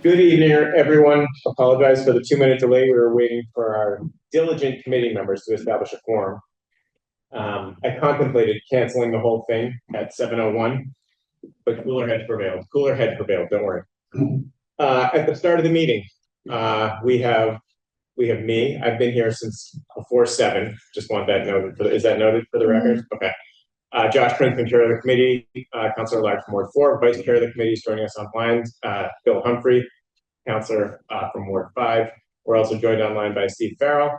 Good evening, everyone. Apologize for the 2-minute delay. We were waiting for our diligent committee members to establish a quorum. I contemplated canceling the whole thing at 7:01, but cooler heads prevailed. Cooler head prevailed. Don't worry. At the start of the meeting, we have me. I've been here since before 7. Just want that noted. Is that noted for the record? Okay. Josh Princeman, chair of the committee. Councilor Large from Ward 4. Vice chair of the committee is joining us online. Bill Humphrey, councilor from Ward 5. We're also joined online by Steve Farrell,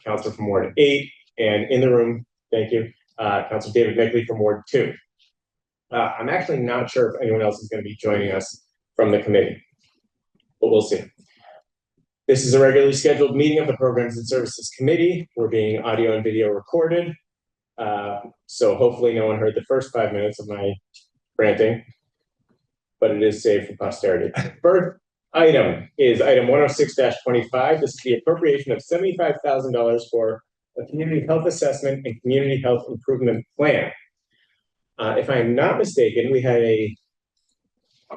councilor from Ward 8, and in the room, thank you, Councilor David Mickley from Ward 2. I'm actually not sure if anyone else is going to be joining us from the committee, but we'll see. This is a regularly scheduled meeting of the Programs and Services Committee. We're being audio and video recorded, so hopefully no one heard the first 5 minutes of my ranting, but it is saved for posterity. First item is item 106-25. This is the appropriation of $75,000 for a community health assessment and community health improvement plan. If I'm not mistaken, we had a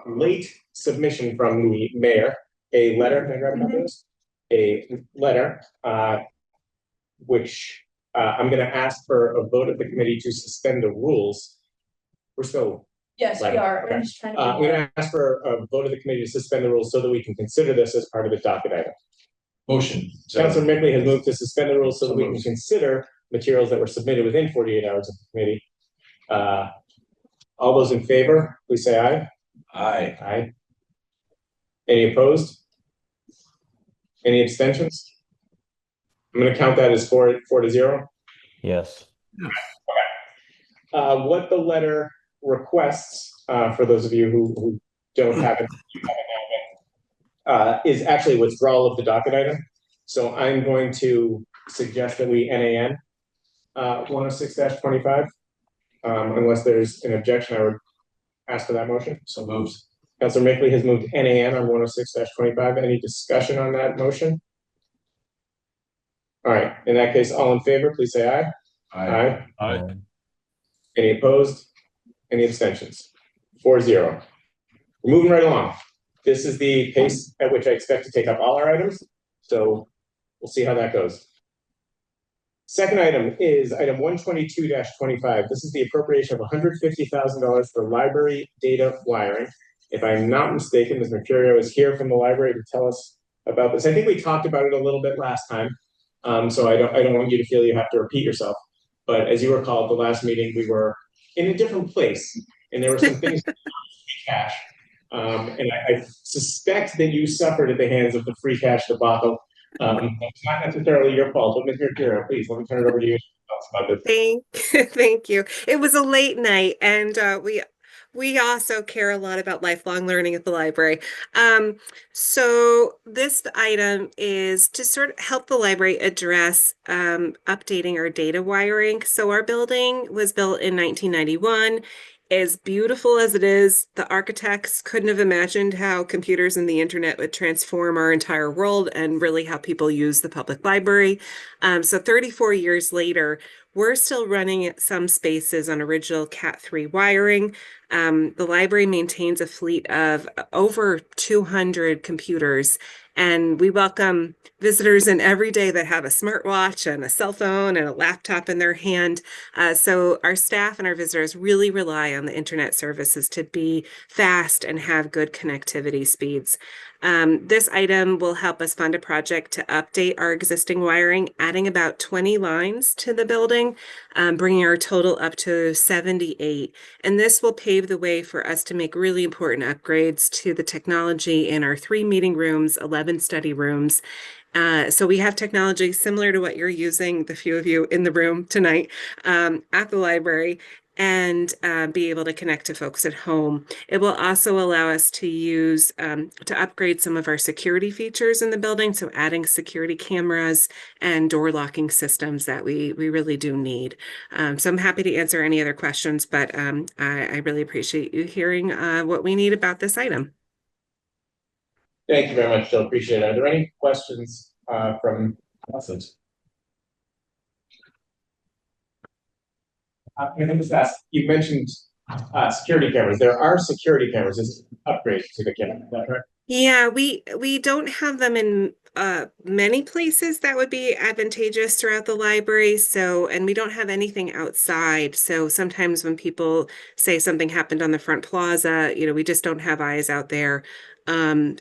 late submission from the mayor, a letter, can I grab a copy of this? A letter, which I'm going to ask for a vote of the committee to suspend the rules. We're still. Yes, we are. Okay. We're just trying to. I'm going to ask for a vote of the committee to suspend the rules so that we can consider this as part of the docket item. Motion. Councilor Mickley has moved to suspend the rules so that we can consider materials that were submitted within 48 hours of the committee. All those in favor, please say aye. Aye. Aye. Any opposed? Any abstentions? I'm going to count that as 4-0. Yes. What the letter requests, for those of you who don't have it, is actually withdrawal of the docket item. So I'm going to suggest that we NAN 106-25. Unless there's an objection, I would ask for that motion. So moved. Councilor Mickley has moved NAN on 106-25. Any discussion on that motion? All right. In that case, all in favor, please say aye. Aye. Aye. Any opposed? Any abstentions? 4-0. We're moving right along. This is the pace at which I expect to take up all our items. So we'll see how that goes. Second item is item 122-25. This is the appropriation of $150,000 for library data wiring. If I'm not mistaken, Ms. Mercurio is here from the library to tell us about this. I think we talked about it a little bit last time. So I don't want you to feel you have to repeat yourself. But as you recall, at the last meeting, we were in a different place, and there were some things that free cash. And I suspect that you suffered at the hands of the free cash debacle. It's not necessarily your fault, but Ms. Mercurio, please, let me turn it over to you to tell us about this. Thank you. It was a late night, and we also care a lot about lifelong learning at the library. So this item is to sort of help the library address updating our data wiring. So our building was built in 1991. As beautiful as it is, the architects couldn't have imagined how computers and the internet would transform our entire world and really how people use the public library. So 34 years later, we're still running some spaces on original Cat3 wiring. The library maintains a fleet of over 200 computers, and we welcome visitors in every day that have a smartwatch and a cell phone and a laptop in their hand. So our staff and our visitors really rely on the internet services to be fast and have good connectivity speeds. This item will help us fund a project to update our existing wiring, adding about 20 lines to the building, bringing our total up to 78. And this will pave the way for us to make really important upgrades to the technology in our 3 meeting rooms, 11 study rooms. So we have technology similar to what you're using, the few of you in the room tonight, at the library, and be able to connect to folks at home. It will also allow us to use, to upgrade some of our security features in the building. So adding security cameras and door locking systems that we really do need. So I'm happy to answer any other questions, but I really appreciate you hearing what we need about this item. Thank you very much, Jill. Appreciate it. Are there any questions from councilors? Can I just ask, you mentioned security cameras. There are security cameras. This is an upgrade to the camera. Is that correct? Yeah, we don't have them in many places that would be advantageous throughout the library. So, and we don't have anything outside. So sometimes when people say something happened on the front plaza, we just don't have eyes out there. And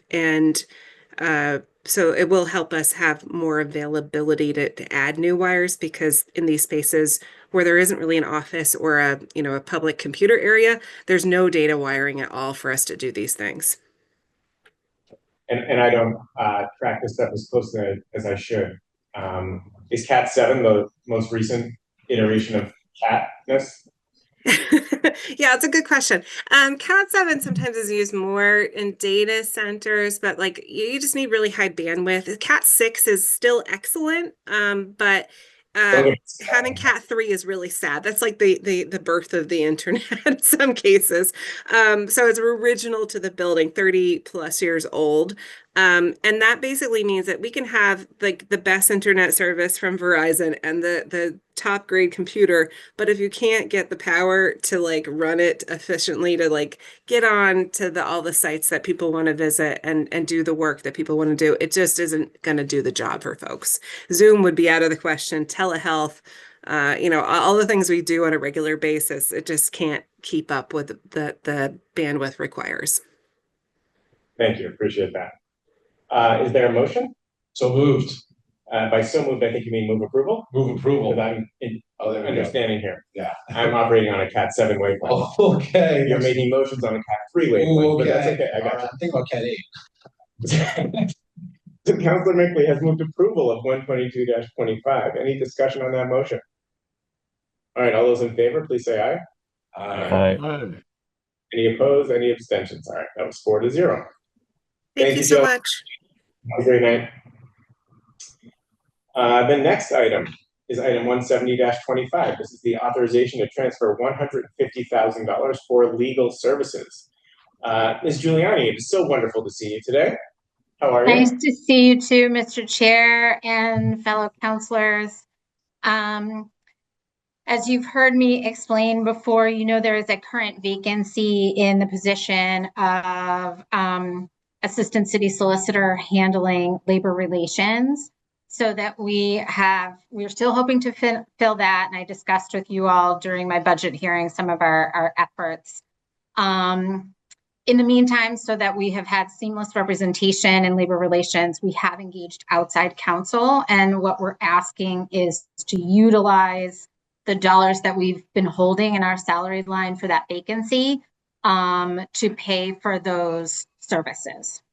so it will help us have more availability to add new wires because in these spaces where there isn't really an office or a public computer area, there's no data wiring at all for us to do these things. And I don't track this stuff as closely as I should. Is Cat 7 the most recent iteration of Catness? Yeah, it's a good question. Cat 7 sometimes is used more in data centers, but like you just need really high bandwidth. Cat 6 is still excellent, but Okay. having Cat 3 is really sad. That's like the birth of the internet in some cases. So it's original to the building, 30 plus years old. And that basically means that we can have like the best internet service from Verizon and the top grade computer, but if you can't get the power to like run it efficiently to like get on to all the sites that people want to visit and do the work that people want to do, it just isn't going to do the job for folks. Zoom would be out of the question, telehealth, all the things we do on a regular basis, it just can't keep up with the bandwidth requires. Thank you. Appreciate that. Is there a motion? So moved. By so moved, I think you mean move approval? Move approval. Because Oh, there we go. understanding here. Yeah. I'm operating on a Cat 7 wavelength. Oh, okay. You're making motions on a Cat 3 wavelength, but that's okay. I got I'm thinking about Cat 8. So Councilor Mickley has moved approval of 122-25. Any discussion on that motion? All right, all those in favor, please say aye. Aye. Any opposed? Any abstentions? All right, that was 4-0. Thank you so much. Have a great night. The next item is item 170-25. This is the authorization to transfer $150,000 for legal services. Ms. Giuliani, it is so wonderful to see you today. How are you? Nice to see you too, Mr. Chair and fellow councilors. As you've heard me explain before, there is a current vacancy in the position of Assistant City Solicitor handling labor relations. So that we're still hoping to fill that. And I discussed with you all during my budget hearing some of our efforts. In the meantime, so that we have had seamless representation in labor relations, we have engaged outside counsel. And what we're asking is to utilize the dollars that we've been holding in our salary line for that vacancy to pay for those services.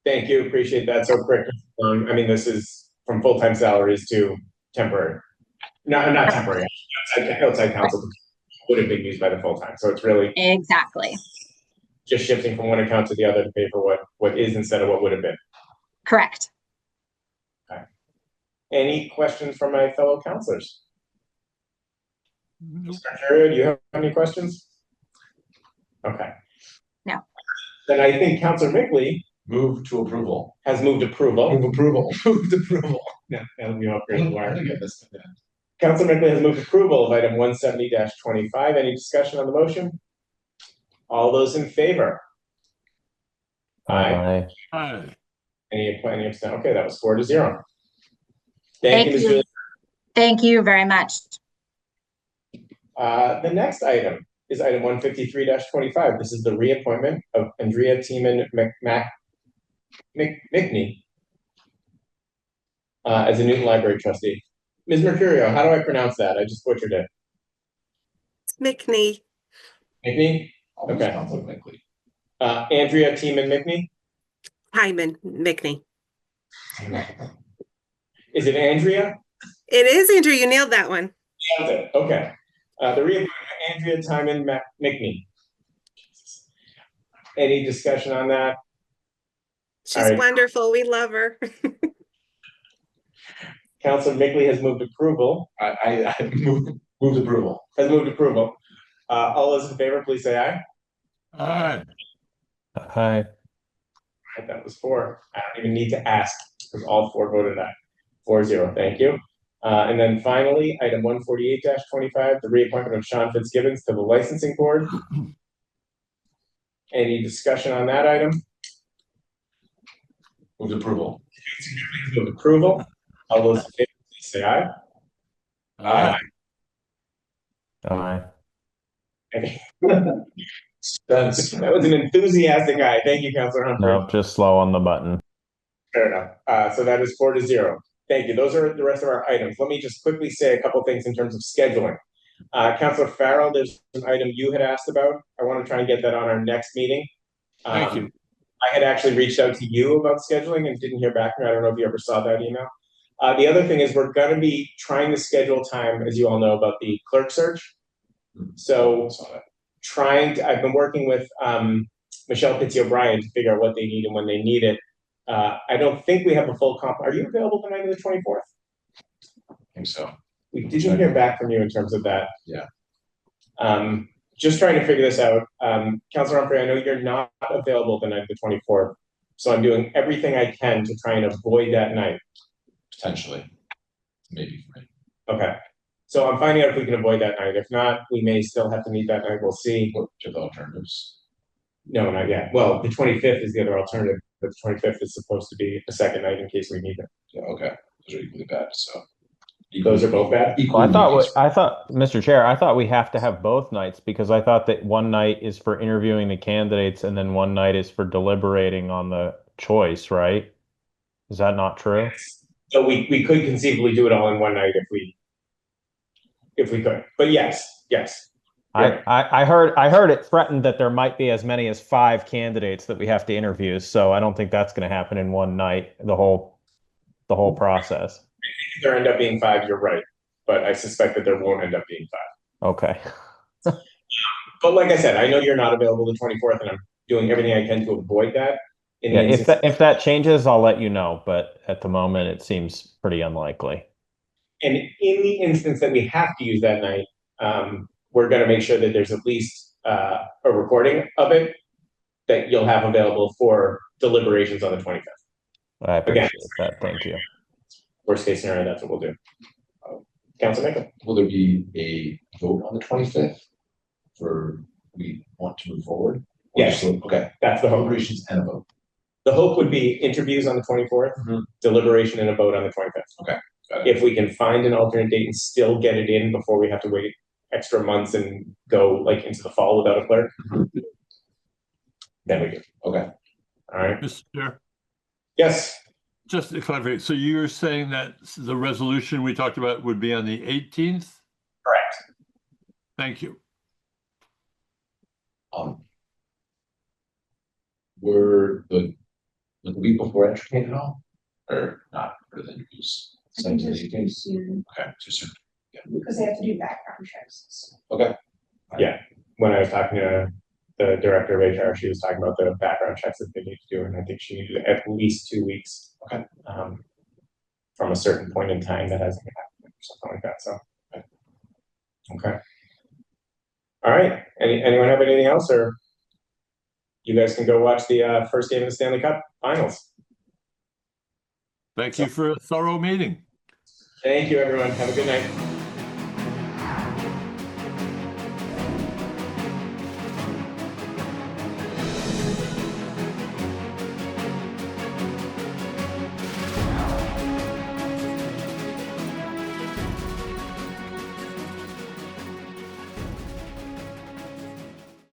Thank you. Appreciate that. So quick. I mean, this is from full-time salaries to temporary. Not temporary. Outside counsel would have been used by the full-time. So it's really exactly just shifting from one account to the other to pay for what is instead of what would have been. Correct. Okay. Any questions from my fellow counselors? Nope. Mr. Ontario, do you have any questions? Okay. No. Then I think Councilor Mickley Move to approval. has moved approval. Move approval. Moved approval. Yeah, that'll be all great. How to get this? Councilor Mickley has moved approval of item 170-25. Any discussion on the motion? All those in favor? Aye. Aye. Any abstain? Okay, that was 4-0. Thank you, Ms. Julie. Thank you very much. The next item is item 153-25. This is the reappointment of Andrea Tiemann McNey as a Newton Library trustee. Ms. Mercurio, how do I pronounce that? I just butchered it. McNee. McNey? Okay. Andrea Tiemann McNey? Hyman McNee. Is it Andrea? It is, Andrew. You nailed that one. Okay. The reappointment of Andrea Tiemann McNey. Any discussion on that? She's right. wonderful. We love her. Councilor Mickley has moved approval. I moved approval. Has moved approval. All those in favor, please say aye. Aye. Aye. Right, that was 4. I don't even need to ask because all 4 voted aye. 4-0. Thank you. And then finally, item 148-25, the reappointment of Sean Fitzgibbons to the licensing board. Any discussion on that item? Move approval. Move approval. All those in favor, please say aye. Aye. Aye. Spence. That was an enthusiastic aye. Thank you, Councilor Humphrey. No, just slow on the button. Fair enough. So that is 4-0. Thank you. Those are the rest of our items. Let me just quickly say a couple things in terms of scheduling. Councilor Farrell, there's an item you had asked about. I want to try and get that on our next meeting. Thank you. I had actually reached out to you about scheduling and didn't hear back from you. I don't know if you ever saw that email. The other thing is we're going to be trying to schedule time, as you all know, about the clerk search. So I've been working with Michelle Pittsy O'Brien to figure out what they need and when they need it. I don't think we have a full comp. Are you available the night of the 24th? I think so. We didn't hear back from you in terms of that. Yeah. Just trying to figure this out. Councilor Humphrey, I know you're not available the night of the 24th, so I'm doing everything I can to try and avoid that night. Potentially. Maybe. Right. Okay. So I'm finding out if we can avoid that night. If not, we may still have to meet that night. We'll see. What are the alternatives? No, not yet. Well, the 25th is the other alternative, but the 25th is supposed to be a second night in case we need it. Yeah, okay. Those are equally bad, so. Those are both bad? Well, I thought, Mr. Chair, I thought we have to have both nights because I thought that one night is for interviewing the candidates and then one night is for deliberating on the choice, right? Is that not true? So we could conceivably do it all in one night if we could. But yes. Yeah. I heard it threatened that there might be as many as 5 candidates that we have to interview. So I don't think that's going to happen in one night, the whole process. If there end up being 5, you're right. But I suspect that there won't end up being 5. Okay. But like I said, I know you're not available the 24th, and I'm doing everything I can to avoid that. Yeah, if that changes, I'll let you know. But at the moment, it seems pretty unlikely. And in the instance that we have to use that night, we're going to make sure that there's at least a recording of it that you'll have available for deliberations on the 25th. I appreciate that. Thank you. Worst case scenario, that's what we'll do. Councilor Nichol. Will there be a vote on the 25th for we want to move forward? Or Yes. Okay. That's the hope. Deliberations and a vote. The hope would be interviews on the 24th, deliberation and a vote on the 25th. Okay. Got it. If we can find an alternate date and still get it in before we have to wait extra months and go like into the fall without a clerk, then we do. Okay. All right. Mr. Chair, Yes. just to clarify, so you're saying that the resolution we talked about would be on the 18th? Correct. Thank you. Were the week before entertained at all? Or not for the interviews? I think Same it's as too soon, Okay, too soon. because they have to do background checks. Okay. When I was talking to the director of HR, she was talking about the background checks that they need to do, and I think she needed at least 2 weeks. Okay. From a certain point in time that hasn't happened or something like that. So okay. All right. Anyone have anything else, or you guys can go watch the first game of the Stanley Cup Finals. Thank you for a thorough meeting. Thank you, everyone. Have a good night.